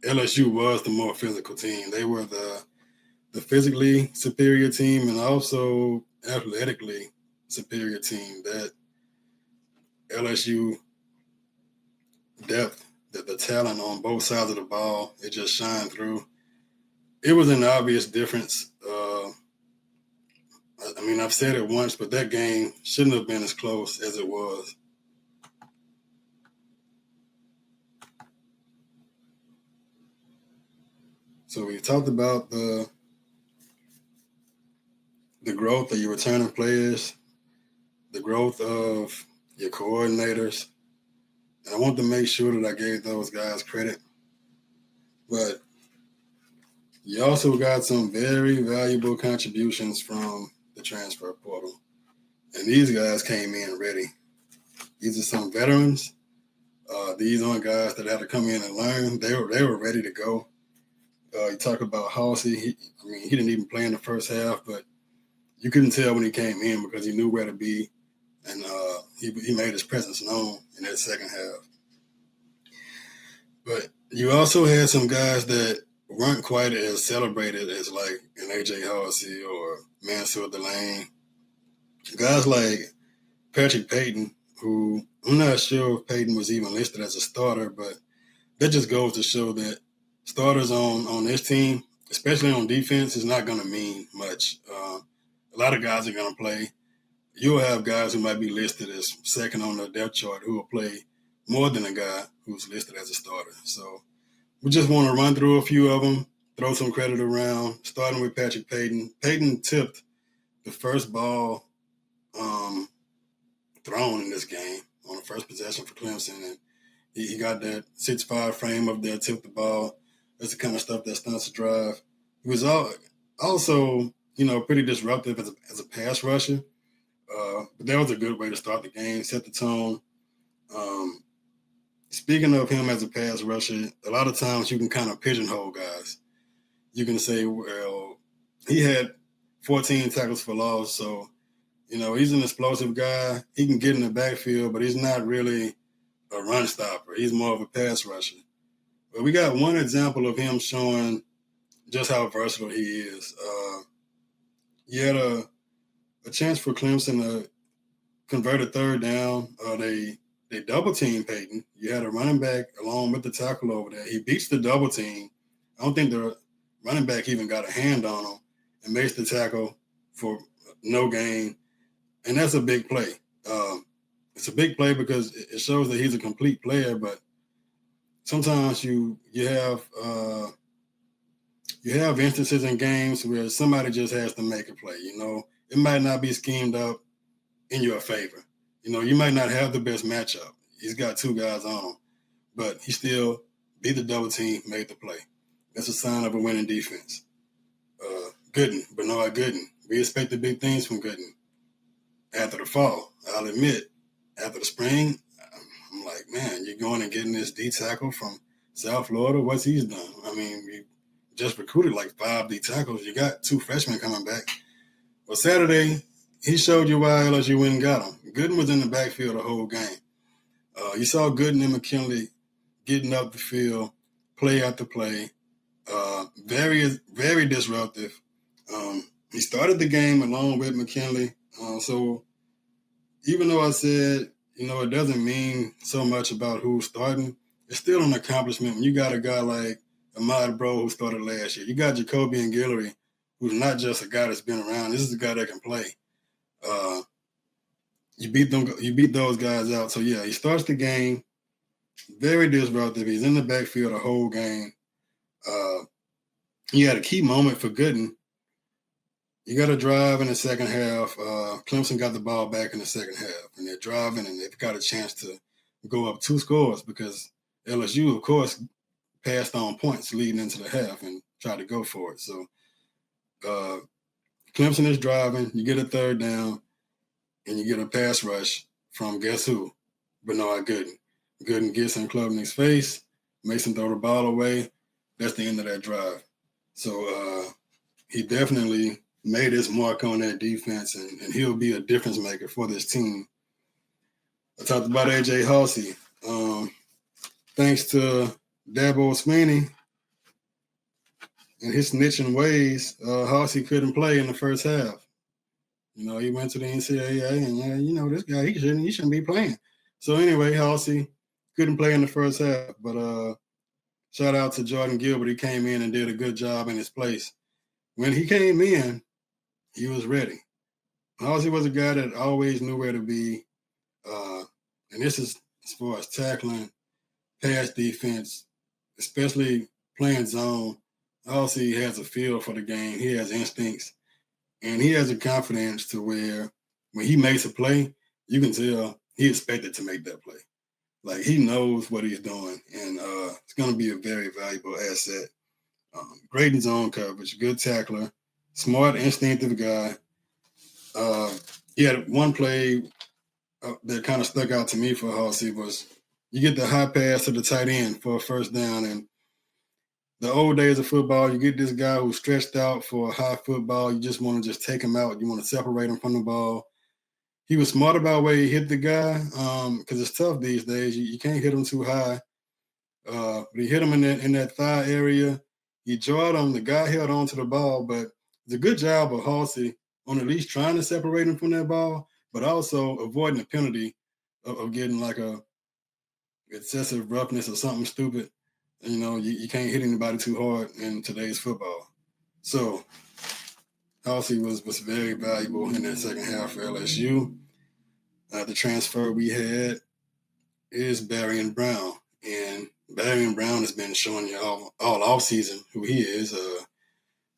LSU was the more physical team. They were the physically superior team and also athletically superior team. That LSU depth, the talent on both sides of the ball, it just shined through. It was an obvious difference. I mean, I've said it once, but that game shouldn't have been as close as it was. So we talked about the growth of your returning players, the growth of your coordinators, and I want to make sure that I gave those guys credit. But you also got some very valuable contributions from the transfer portal. And these guys came in ready. These are some veterans. These aren't guys that had to come in and learn. They were ready to go. You talk about Halsey. He didn't even play in the first half, but you couldn't tell when he came in because he knew where to be, and he made his presence known in that second half. But you also had some guys that weren't quite as celebrated as like an AJ Halsey or Mansour Delane. Guys like Patrick Payton, who I'm not sure if Payton was even listed as a starter, but that just goes to show that starters on this team, especially on defense, is not going to mean much. A lot of guys are going to play. You'll have guys who might be listed as second on the depth chart who will play more than a guy who's listed as a starter. So we just want to run through a few of them, throw some credit around, starting with Patrick Payton. Payton tipped the first ball thrown in this game on the first possession for Clemson, and he got that 6'5" frame up there, tipped the ball. That's the kind of stuff that stunts the drive. He was also, pretty disruptive as a pass rusher. But that was a good way to start the game, set the tone. Speaking of him as a pass rusher, a lot of times you can kind of pigeonhole guys. You can say, well, he had 14 tackles for loss, so, he's an explosive guy. He can get in the backfield, but he's not really a run stopper. He's more of a pass rusher. But we got one example of him showing just how versatile he is. He had a chance for Clemson to convert a third down. They double team Payton. You had a running back along with the tackle over there. He beats the double team. I don't think the running back even got a hand on him and makes the tackle for no gain. And that's a big play. It's a big play because it shows that he's a complete player, but sometimes you have instances in games where somebody just has to make a play. It might not be schemed up in your favor. You might not have the best matchup. He's got two guys on him, but he still beat the double team, made the play. That's a sign of a winning defense. Bernard Gooden. We expected big things from Gooden. After the fall, I'll admit, after the spring, I'm like, man, you're going and getting this D tackle from South Florida. What's he's done? We just recruited like 5 D tackles. You got 2 freshmen coming back. Well, Saturday, he showed you why LSU went and got him. Gooden was in the backfield the whole game. You saw Gooden and McKinley getting up the field, play after play. Very, very disruptive. He started the game along with McKinley. So even though I said, it doesn't mean so much about who's starting, it's still an accomplishment when you got a guy like Ahmad Bro who started last year. You got Jacoby and Guillory, who's not just a guy that's been around. This is a guy that can play. You beat those guys out. So, yeah, he starts the game, very disruptive. He's in the backfield the whole game. He had a key moment for Gooden. You got to drive in the second half. Clemson got the ball back in the second half, and they're driving, and they've got a chance to go up 2 scores because LSU, of course, passed on points leading into the half and tried to go for it. So Clemson is driving. You get a third down, and you get a pass rush from guess who? Bernard Gooden. Gooden gets in Klubnik's face, makes him throw the ball away. That's the end of that drive. So he definitely made his mark on that defense, and he'll be a difference maker for this team. I talked about AJ Halsey. Thanks to Dabo Sweeney, in his snitching ways, Horsey couldn't play in the first half. He went to the NCAA, and this guy, he shouldn't be playing. So anyway, Horsey couldn't play in the first half, but shout out to Jordan Gilbert. He came in and did a good job in his place. When he came in, he was ready. Horsey was a guy that always knew where to be, and this is as far as tackling, pass defense, especially playing zone. Horsey has a feel for the game. He has instincts. And he has a confidence to where when he makes a play, you can tell he expected to make that play. Like, he knows what he's doing, and it's going to be a very valuable asset. Great in zone coverage, good tackler, smart, instinctive guy. He had one play that kind of stuck out to me for Horsey was you get the high pass to the tight end for a first down, and the old days of football, you get this guy who's stretched out for a high football. You just want to just take him out. You want to separate him from the ball. He was smart about where he hit the guy because it's tough these days. You can't hit him too high. But he hit him in that thigh area. He jawed him. The guy held on to the ball, but it's a good job of Horsey on at least trying to separate him from that ball, but also avoiding the penalty of getting like a excessive roughness or something stupid. You can't hit anybody too hard in today's football. So Horsey was very valuable in that second half for LSU. The transfer we had is Barry Brown. And Barry Brown has been showing you all offseason who he is.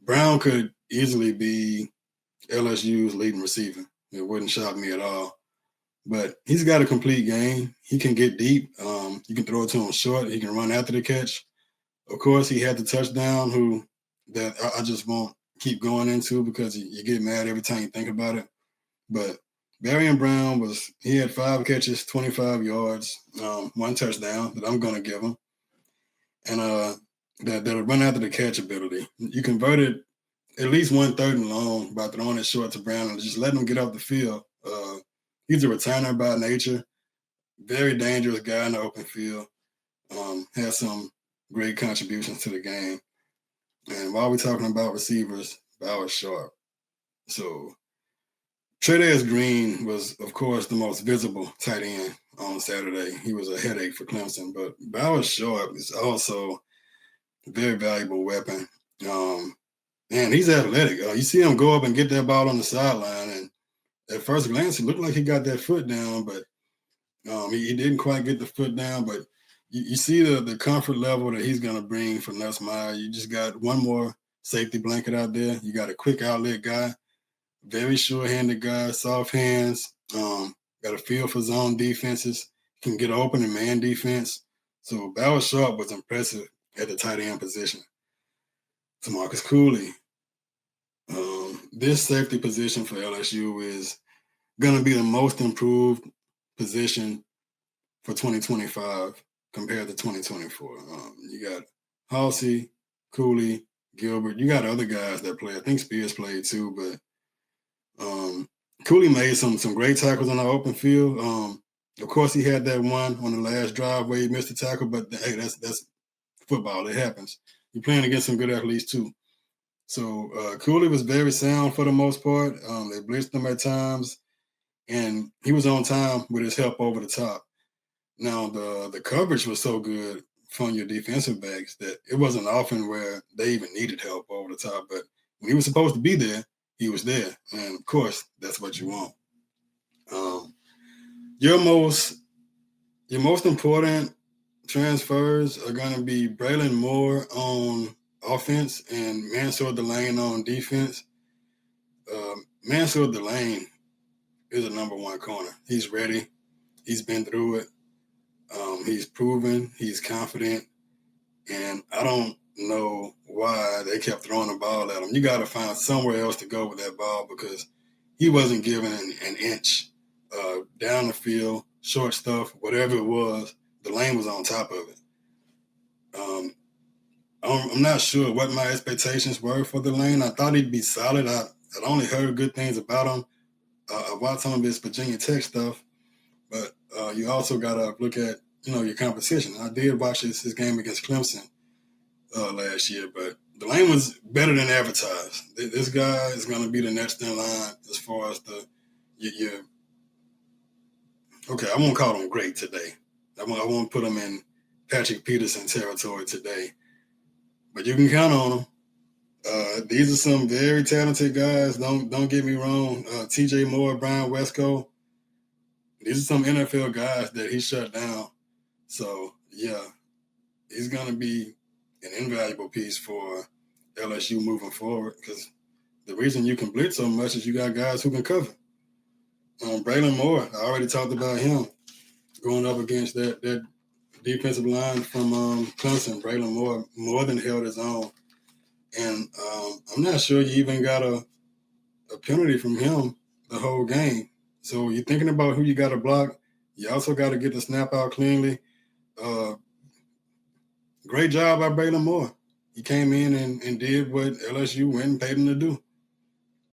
Brown could easily be LSU's leading receiver. It wouldn't shock me at all. But he's got a complete game. He can get deep. You can throw it to him short. He can run after the catch. Of course, he had the touchdown that I just won't keep going into because you get mad every time you think about it. But Barry Brown he had 5 catches, 25 yards, 1 touchdown that I'm going to give him. And that run after the catch ability. You converted at least 1 third and long by throwing it short to Brown and just letting him get off the field. He's a returner by nature, very dangerous guy in the open field, has some great contributions to the game. And while we're talking about receivers, Bauer Sharp. So Tre'Davious Green was, of course, the most visible tight end on Saturday. He was a headache for Clemson, but Bauer Sharp is also a very valuable weapon. And he's athletic. You see him go up and get that ball on the sideline, and at first glance, it looked like he got that foot down, but he didn't quite get the foot down. But you see the comfort level that he's going to bring for Nussmeier. You just got one more safety blanket out there. You got a quick outlet guy, very sure-handed guy, soft hands, got a feel for zone defenses, can get open in man defense. So Bauer Sharp was impressive at the tight end position. To Marcus Cooley. This safety position for LSU is going to be the most improved position for 2025 compared to 2024. You got Halsey, Cooley, Gilbert. You got other guys that play. I think Spears played too, but Cooley made some great tackles on the open field. Of course, he had that one on the last drive where he missed the tackle, but hey, that's football. It happens. You're playing against some good athletes too. So Cooley was very sound for the most part. They blitzed him at times, and he was on time with his help over the top. Now, the coverage was so good from your defensive backs that it wasn't often where they even needed help over the top. But when he was supposed to be there, he was there. And, of course, that's what you want. Your most important transfers are going to be Braylon Moore on offense and Mansour Delane on defense. Mansour Delane is a number 1 corner. He's ready. He's been through it. He's proven. He's confident. And I don't know why they kept throwing the ball at him. You got to find somewhere else to go with that ball because he wasn't given an inch down the field, short stuff, whatever it was. Delane was on top of it. I'm not sure what my expectations were for Delane. I thought he'd be solid. I'd only heard good things about him. I watched some of his Virginia Tech stuff, but you also got to look at, your competition. I did watch his game against Clemson. last year, but the lane was better than advertised. This guy is going to be the next in line as far as your okay, I won't call him great today. I won't put him in Patrick Peterson territory today, but you can count on him. These are some very talented guys. Don't get me wrong. T.J. Moore, Brian Wesco. These are some NFL guys that he shut down. So yeah, he's gonna be an invaluable piece for LSU moving forward because the reason you can blitz so much is you got guys who can cover. Braylon Moore, I already talked about him going up against that defensive line from Clemson. Braylon Moore more than held his own. And I'm not sure you even got a penalty from him the whole game. So you're thinking about who you got to block. You also got to get the snap out cleanly. Great job by Braylon Moore. He came in and did what LSU went and paid him to do.